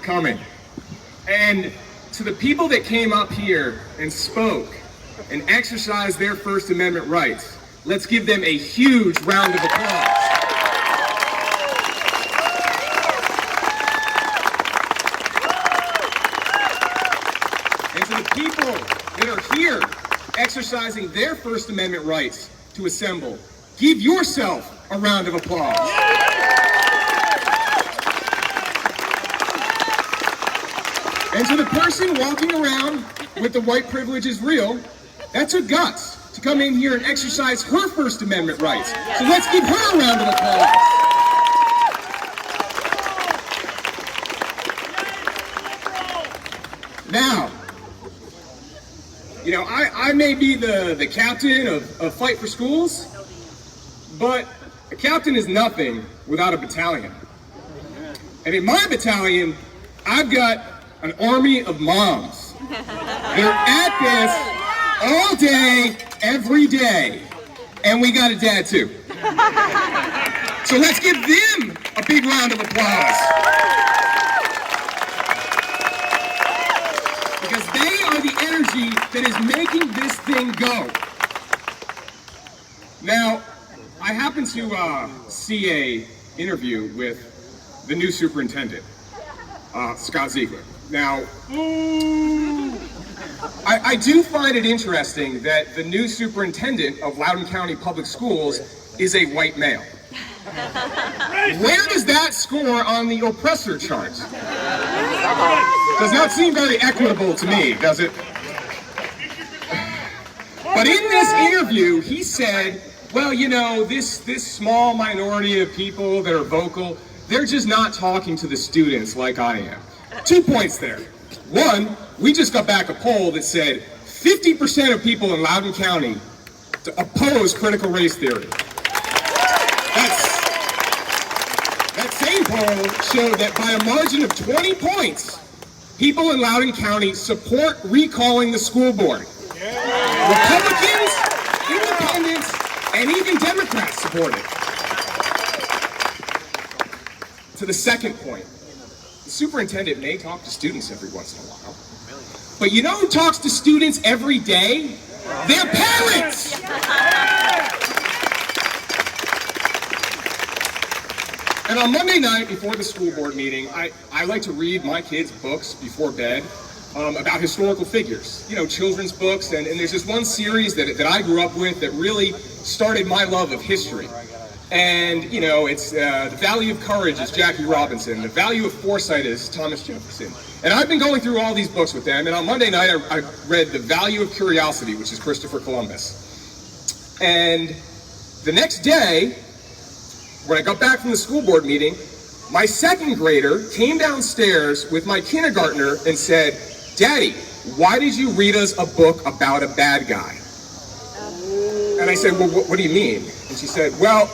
coming. And to the people that came up here and spoke and exercised their First Amendment rights, let's give them a huge round of applause. And to the people that are here exercising their First Amendment rights to assemble, give yourself a round of applause. And to the person walking around with the white privilege is real, that took guts to come in here and exercise her First Amendment rights. So let's give her a round of applause. Now, you know, I may be the captain of Fight for Schools, but a captain is nothing without a battalion. And in my battalion, I've got an army of moms. They're at this all day, every day. And we got a dad too. So let's give them a big round of applause. Because they are the energy that is making this thing go. Now, I happened to see a interview with the new superintendent, Scott Ziegler. Now, I do find it interesting that the new superintendent of Loudoun County Public Schools is a white male. Where does that score on the oppressor chart? Does not seem very equitable to me, does it? But in this interview, he said, well, you know, this small minority of people that are vocal, they're just not talking to the students like I am. 2 points there. One, we just got back a poll that said 50% of people in Loudoun County oppose critical race theory. That same poll showed that by a margin of 20 points, people in Loudoun County support recalling the school board. Republicans, independents, and even Democrats support it. To the second point, the superintendent may talk to students every once in a while, but you know who talks to students every day? Their parents! And on Monday night before the school board meeting, I like to read my kids' books before bed about historical figures, you know, children's books, and there's this one series that I grew up with that really started my love of history. And, you know, it's The Value of Courage is Jackie Robinson. The Value of Foresight is Thomas Jefferson. And I've been going through all these books with them. And on Monday night, I read The Value of Curiosity, which is Christopher Columbus. And the next day, when I got back from the school board meeting, my second grader came downstairs with my kindergartner and said, Daddy, why did you read us a book about a bad guy? And I said, well, what do you mean? And she said, well,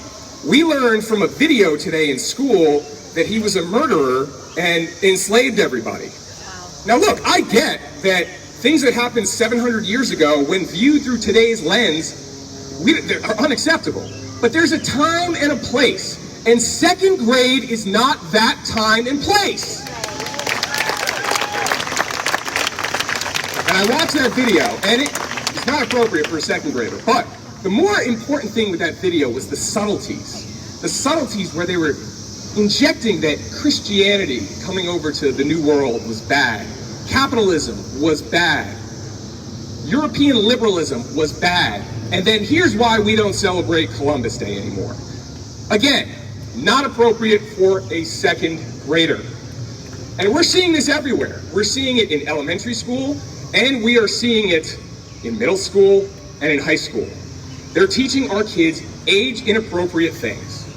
we learned from a video today in school that he was a murderer and enslaved everybody. Wow. Now look, I get that things that happened 700 years ago, when viewed through today's lens, are unacceptable. But there's a time and a place, and second grade is not that time and place. And I watched that video, and it's not appropriate for a second grader, but the more important thing with that video was the subtleties. The subtleties where they were injecting that Christianity coming over to the New World was bad. Capitalism was bad. European liberalism was bad. And then here's why we don't celebrate Columbus Day anymore. Again, not appropriate for a second grader. And we're seeing this everywhere. We're seeing it in elementary school, and we are seeing it in middle school and in high school. They're teaching our kids age-inappropriate things.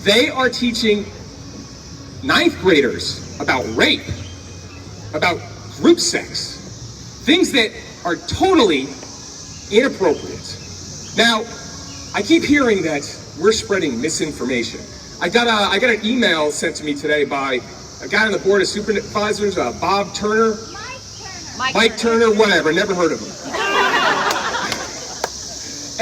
They are teaching ninth graders about rape, about group sex, things that are totally inappropriate. Now, I keep hearing that we're spreading misinformation. I got an email sent to me today by a guy on the board of supervisors, Bob Turner, Mike Turner, whatever, never heard of him.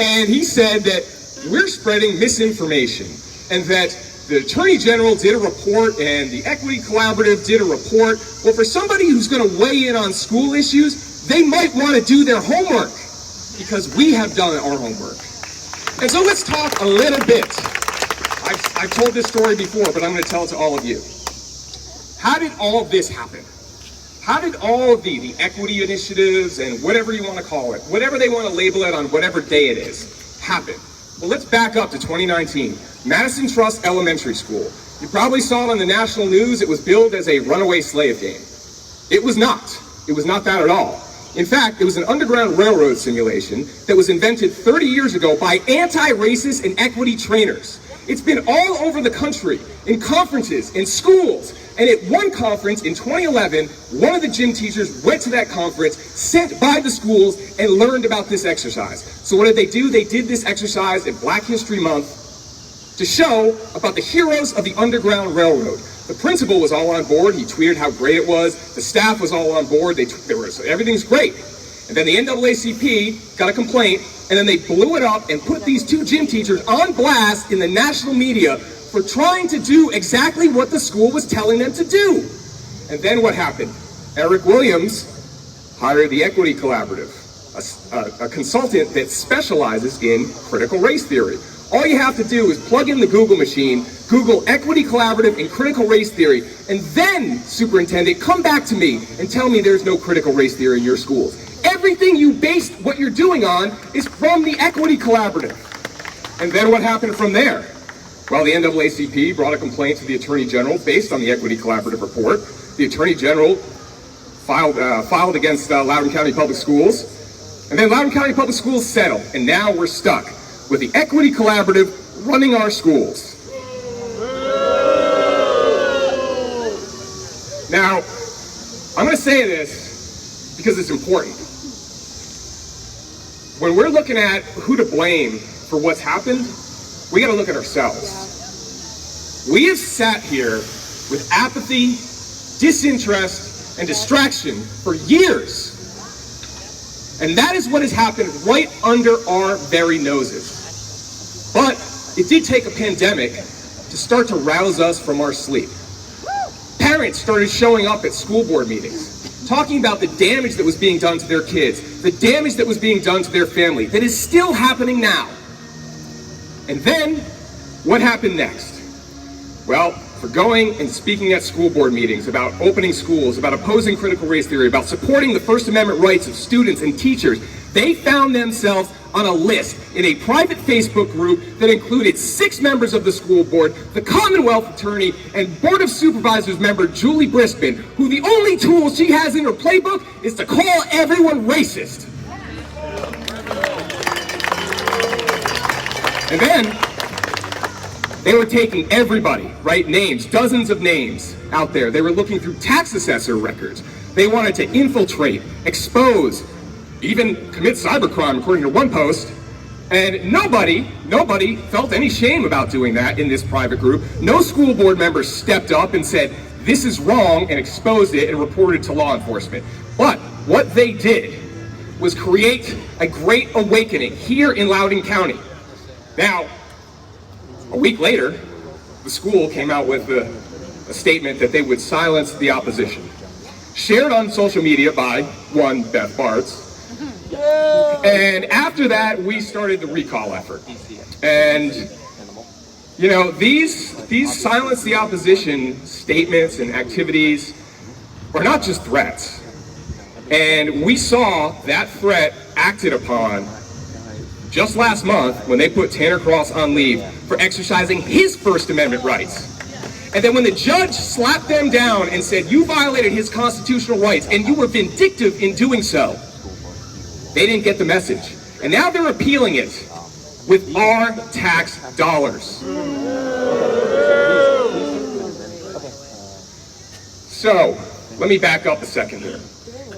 And he said that we're spreading misinformation and that the Attorney General did a report and the Equity Collaborative did a report. Well, for somebody who's going to weigh in on school issues, they might want to do their homework, because we have done our homework. And so let's talk a little bit. I've told this story before, but I'm going to tell it to all of you. How did all of this happen? How did all of the equity initiatives and whatever you want to call it, whatever they want to label it on whatever day it is, happen? Well, let's back up to 2019. Madison Trust Elementary School. You probably saw it on the national news. It was billed as a runaway slave game. It was not. It was not that at all. In fact, it was an Underground Railroad simulation that was invented 30 years ago by anti-racist and equity trainers. It's been all over the country, in conferences, in schools, and at one conference in 2011, one of the gym teachers went to that conference, sent by the schools, and learned about this exercise. So what did they do? They did this exercise in Black History Month to show about the heroes of the Underground Railroad. The principal was all on board. He tweeted how great it was. The staff was all on board. Everything's great. And then the NAACP got a complaint, and then they blew it up and put these two gym teachers on blast in the national media for trying to do exactly what the school was telling them to do. And then what happened? Eric Williams hired the Equity Collaborative, a consultant that specializes in critical race theory. All you have to do is plug in the Google machine, Google Equity Collaborative and critical race theory, and then, superintendent, come back to me and tell me there's no critical race theory in your schools. Everything you based what you're doing on is from the Equity Collaborative. And then what happened from there? Well, the NAACP brought a complaint to the Attorney General based on the Equity Collaborative report. The Attorney General filed against Loudoun County Public Schools. And then Loudoun County Public Schools settled, and now we're stuck with the Equity Collaborative running our schools. Now, I'm going to say this because it's important. When we're looking at who to blame for what's happened, we got to look at ourselves. We have sat here with apathy, disinterest, and distraction for years. And that is what has happened right under our very noses. But it did take a pandemic to start to rouse us from our sleep. Parents started showing up at school board meetings, talking about the damage that was being done to their kids, the damage that was being done to their family, that is still happening now. And then, what happened next? Well, for going and speaking at school board meetings about opening schools, about opposing critical race theory, about supporting the First Amendment rights of students and teachers, they found themselves on a list in a private Facebook group that included 6 members of the school board, the Commonwealth Attorney, and Board of Supervisors member Julie Briskman, who the only tool she has in her playbook is to call everyone racist. And then, they were taking everybody, right? Names, dozens of names out there. They were looking through tax assessor records. They wanted to infiltrate, expose, even commit cybercrime, according to one post. And nobody felt any shame about doing that in this private group. No school board member stepped up and said, this is wrong, and exposed it and reported to law enforcement. But what they did was create a great awakening here in Loudoun County. Now, a week later, the school came out with a statement that they would silence the opposition. Shared on social media by one Beth Bartz. And after that, we started the recall effort. And, you know, these silence the opposition statements and activities are not just threats. And we saw that threat acted upon just last month when they put Tanner Cross on leave for exercising his First Amendment rights. And then when the judge slapped them down and said, you violated his constitutional rights and you were vindictive in doing so, they didn't get the message. And now they're appealing it with our tax dollars. So, let me back up a second here.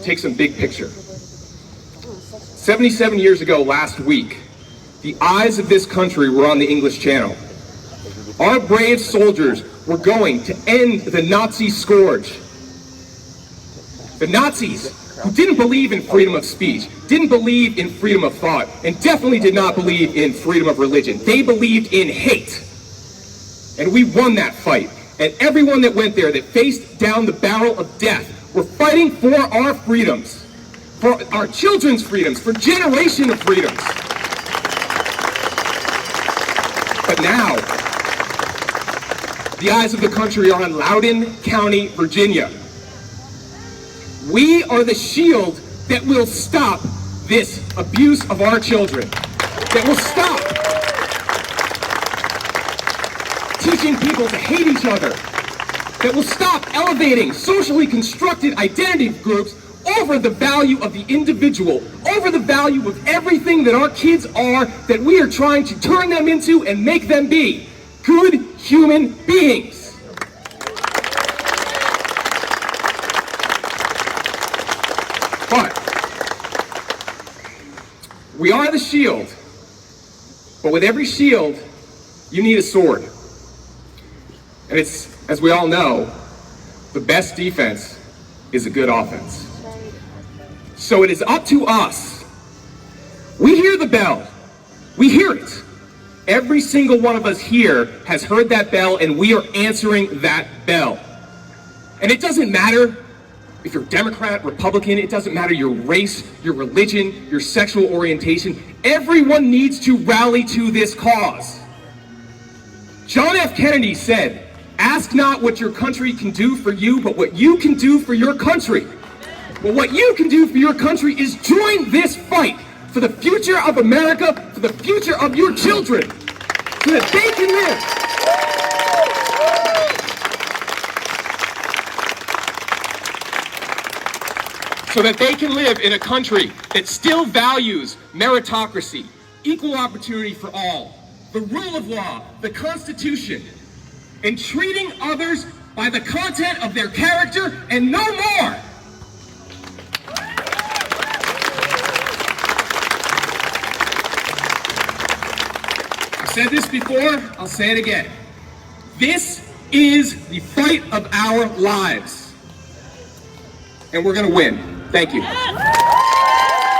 Take some big picture. 77 years ago last week, the eyes of this country were on the English Channel. Our brave soldiers were going to end the Nazi scourge. The Nazis, who didn't believe in freedom of speech, didn't believe in freedom of thought, and definitely did not believe in freedom of religion. They believed in hate. And we won that fight. And everyone that went there, that faced down the barrel of death, were fighting for our freedoms, for our children's freedoms, for generations of freedoms. But now, the eyes of the country are on Loudoun County, Virginia. We are the shield that will stop this abuse of our children, that will stop teaching people to hate each other, that will stop elevating socially constructed identity groups over the value of the individual, over the value of everything that our kids are, that we are trying to turn them into and make them be good human beings. But we are the shield, but with every shield, you need a sword. And it's, as we all know, the best defense is a good offense. So it is up to us. We hear the bell. We hear it. Every single one of us here has heard that bell, and we are answering that bell. And it doesn't matter if you're Democrat, Republican, it doesn't matter your race, your religion, your sexual orientation. Everyone needs to rally to this cause. John F. Kennedy said, "Ask not what your country can do for you, but what you can do for your country." Well, what you can do for your country is join this fight for the future of America, for the future of your children, so that they can live. So that they can live in a country that still values meritocracy, equal opportunity for all, the rule of law, the Constitution, and treating others by the content of their character and no more. I've said this before, I'll say it again. This is the fight of our lives. And we're going to win. Thank you.